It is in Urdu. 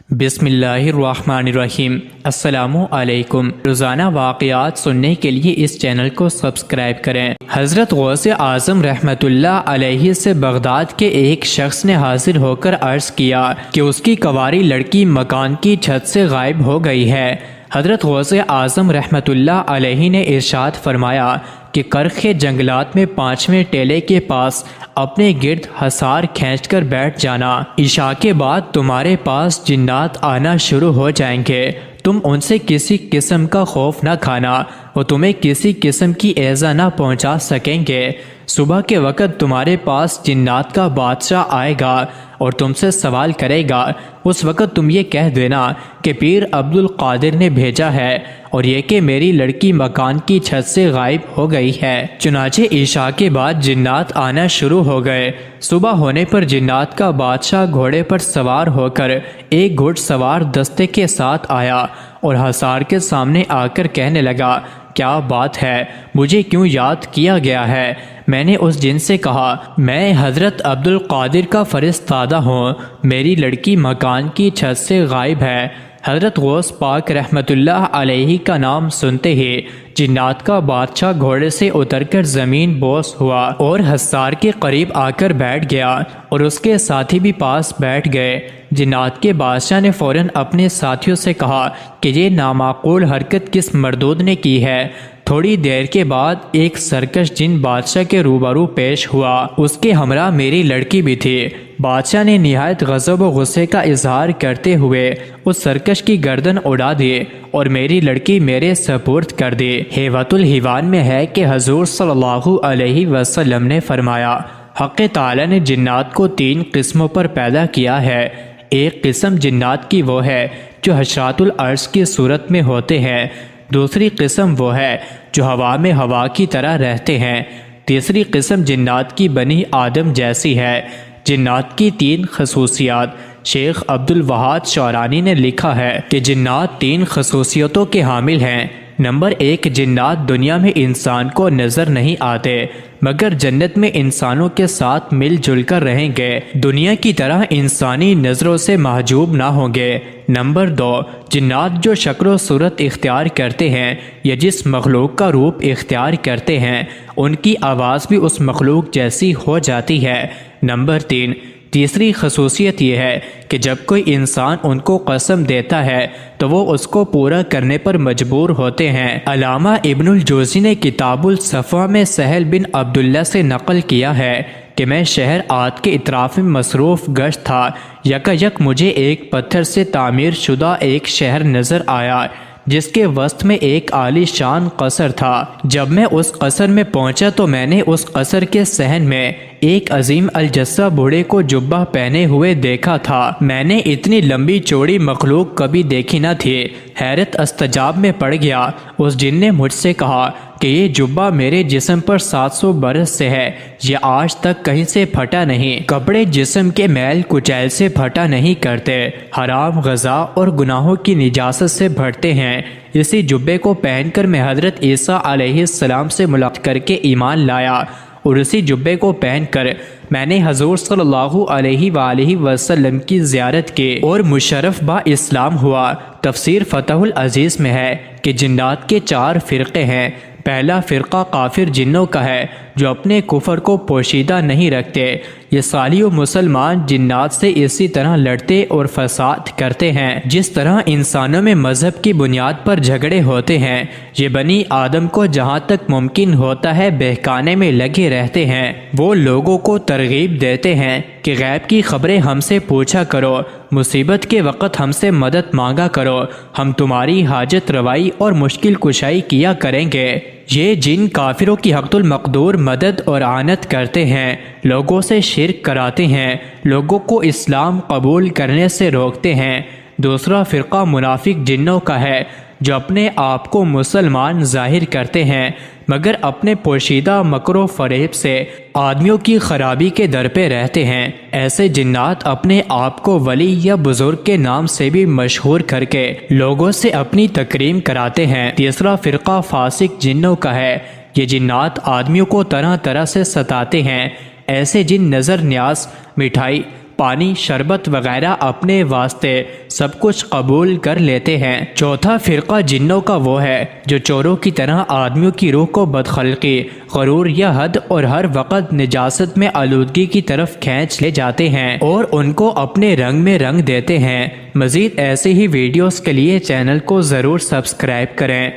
بسم اللہ الرحمن الرحیم۔ السلام علیکم۔ روزانہ واقعات سننے کے لیے اس چینل کو سبسکرائب کریں۔ حضرت غوث اعظم رحمۃ اللہ علیہ سے بغداد کے ایک شخص نے حاضر ہو کر عرض کیا کہ اس کی کنواری لڑکی مکان کی چھت سے غائب ہو گئی ہے۔ حضرت غوث اعظم رحمۃ اللہ علیہ نے ارشاد فرمایا کہ کرخ جنگلات میں 5ویں ٹیلے کے پاس اپنے گرد حصار کھینچ کر بیٹھ جانا۔ عشاء کے بعد تمہارے پاس جنات آنا شروع ہو جائیں گے۔ تم ان سے کسی قسم کا خوف نہ کھانا، وہ تمہیں کسی قسم کی ایذا نہ پہنچا سکیں گے۔ صبح کے وقت تمہارے پاس جنات کا بادشاہ آئے گا اور تم سے سوال کرے گا۔ اس وقت تم یہ کہہ دینا کہ پیر عبد القادر نے بھیجا ہے اور یہ کہ میری لڑکی مکان کی چھت سے غائب ہو گئی ہے۔ چنانچہ عشاء کے بعد جنات آنا شروع ہو گئے۔ صبح ہونے پر جنات کا بادشاہ گھوڑے پر سوار ہو کر ایک گھڑ سوار دستے کے ساتھ آیا اور حصار کے سامنے آ کر کہنے لگا، کیا بات ہے، مجھے کیوں یاد کیا گیا ہے؟ میں نے اس جن سے کہا، میں حضرت عبد القادر کا فرستادہ ہوں، میری لڑکی مکان کی چھت سے غائب ہے۔ حضرت غوث پاک رحمت اللہ علیہ کا نام سنتے ہی جنات کا بادشاہ گھوڑے سے اتر کر زمین بوس ہوا اور حصار کے قریب آ کر بیٹھ گیا اور اس کے ساتھی بھی پاس بیٹھ گئے۔ جنات کے بادشاہ نے فوراً اپنے ساتھیوں سے کہا کہ یہ نامعقول حرکت کس مردود نے کی ہے۔ تھوڑی دیر کے بعد ایک سرکش جن بادشاہ کے روبرو پیش ہوا، اس کے ہمراہ میری لڑکی بھی تھی۔ بادشاہ نے نہایت غضب و غصے کا اظہار کرتے ہوئے اس سرکش کی گردن اڑا دی اور میری لڑکی میرے سپرد کر دی۔ ہیوۃ الحیوان میں ہے کہ حضور صلی اللہ علیہ وسلم نے فرمایا، حق تعالی نے جنات کو 3 قسموں پر پیدا کیا ہے۔ ایک قسم جنات کی وہ ہے جو حشرات الارض کی صورت میں ہوتے ہیں، دوسری قسم وہ ہے جو ہوا میں ہوا کی طرح رہتے ہیں، تیسری قسم جنات کی بنی آدم جیسی ہے۔ جنات کی 3 خصوصیات۔ شیخ عبد الوہاب شعرانی نے لکھا ہے کہ جنات 3 خصوصیتوں کے حامل ہیں۔ نمبر 1، جنات دنیا میں انسان کو نظر نہیں آتے مگر جنت میں انسانوں کے ساتھ مل جل کر رہیں گے، دنیا کی طرح انسانی نظروں سے محجوب نہ ہوں گے۔ نمبر 2، جنات جو شکل و صورت اختیار کرتے ہیں یا جس مخلوق کا روپ اختیار کرتے ہیں ان کی آواز بھی اس مخلوق جیسی ہو جاتی ہے۔ نمبر 3، تیسری خصوصیت یہ ہے کہ جب کوئی انسان ان کو قسم دیتا ہے تو وہ اس کو پورا کرنے پر مجبور ہوتے ہیں۔ علامہ ابن الجوزی نے کتاب الصفوہ میں سہل بن عبداللہ سے نقل کیا ہے کہ میں شہر عاد کے اطراف میں مصروف گشت تھا، یکایک مجھے ایک پتھر سے تعمیر شدہ ایک شہر نظر آیا جس کے وسط میں ایک عالی شان قصر تھا۔ جب میں اس قصر میں پہنچا تو میں نے اس قصر کے صحن میں ایک عظیم الجثہ بوڑھے کو جبہ پہنے ہوئے دیکھا تھا۔ میں نے اتنی لمبی چوڑی مخلوق کبھی دیکھی نہ تھی۔ حیرت استجاب میں پڑ گیا۔ اس جن نے مجھ سے کہا کہ یہ جبہ میرے جسم پر 700 برس سے ہے، یہ آج تک کہیں سے پھٹا نہیں۔ کپڑے جسم کے میل کچیل سے پھٹا نہیں کرتے، حرام غذا اور گناہوں کی نجاست سے بھرتے ہیں۔ اسی جبے کو پہن کر میں حضرت عیسیٰ علیہ السلام سے ملاقات کر کے ایمان لایا اور اسی جبے کو پہن کر میں نے حضور صلی اللہ علیہ وآلہ وسلم کی زیارت کی اور مشرف با اسلام ہوا۔ تفسیر فتح العزیز میں ہے کہ جنات کے 4 فرقے ہیں۔ پہلا فرقہ کافر جنوں کا ہے جو اپنے کفر کو پوشیدہ نہیں رکھتے، یہ صالح و مسلمان جنات سے اسی طرح لڑتے اور فساد کرتے ہیں جس طرح انسانوں میں مذہب کی بنیاد پر جھگڑے ہوتے ہیں۔ یہ بنی آدم کو جہاں تک ممکن ہوتا ہے بہکانے میں لگے رہتے ہیں۔ وہ لوگوں کو ترغیب دیتے ہیں کہ غیب کی خبریں ہم سے پوچھا کرو، مصیبت کے وقت ہم سے مدد مانگا کرو، ہم تمہاری حاجت روائی اور مشکل کشائی کیا کریں گے۔ یہ جن کافروں کی حق المقدور مدد اور اعانت کرتے ہیں، لوگوں سے شرک کراتے ہیں، لوگوں کو اسلام قبول کرنے سے روکتے ہیں۔ دوسرا فرقہ منافق جنوں کا ہے جو اپنے آپ کو مسلمان ظاہر کرتے ہیں مگر اپنے پوشیدہ مکر و فریب سے آدمیوں کی خرابی کے در پہ رہتے ہیں۔ ایسے جنات اپنے آپ کو ولی یا بزرگ کے نام سے بھی مشہور کر کے لوگوں سے اپنی تکریم کراتے ہیں۔ تیسرا فرقہ فاسق جنوں کا ہے، یہ جنات آدمیوں کو طرح طرح سے ستاتے ہیں۔ ایسے جن نظر نیاز، مٹھائی، پانی، شربت وغیرہ اپنے واسطے سب کچھ قبول کر لیتے ہیں۔ چوتھا فرقہ جنوں کا وہ ہے جو چوروں کی طرح آدمیوں کی روح کو بدخلقی، غرور یا حد اور ہر وقت نجاست میں آلودگی کی طرف کھینچ لے جاتے ہیں اور ان کو اپنے رنگ میں رنگ دیتے ہیں۔ مزید ایسے ہی ویڈیوز کے لیے چینل کو ضرور سبسکرائب کریں۔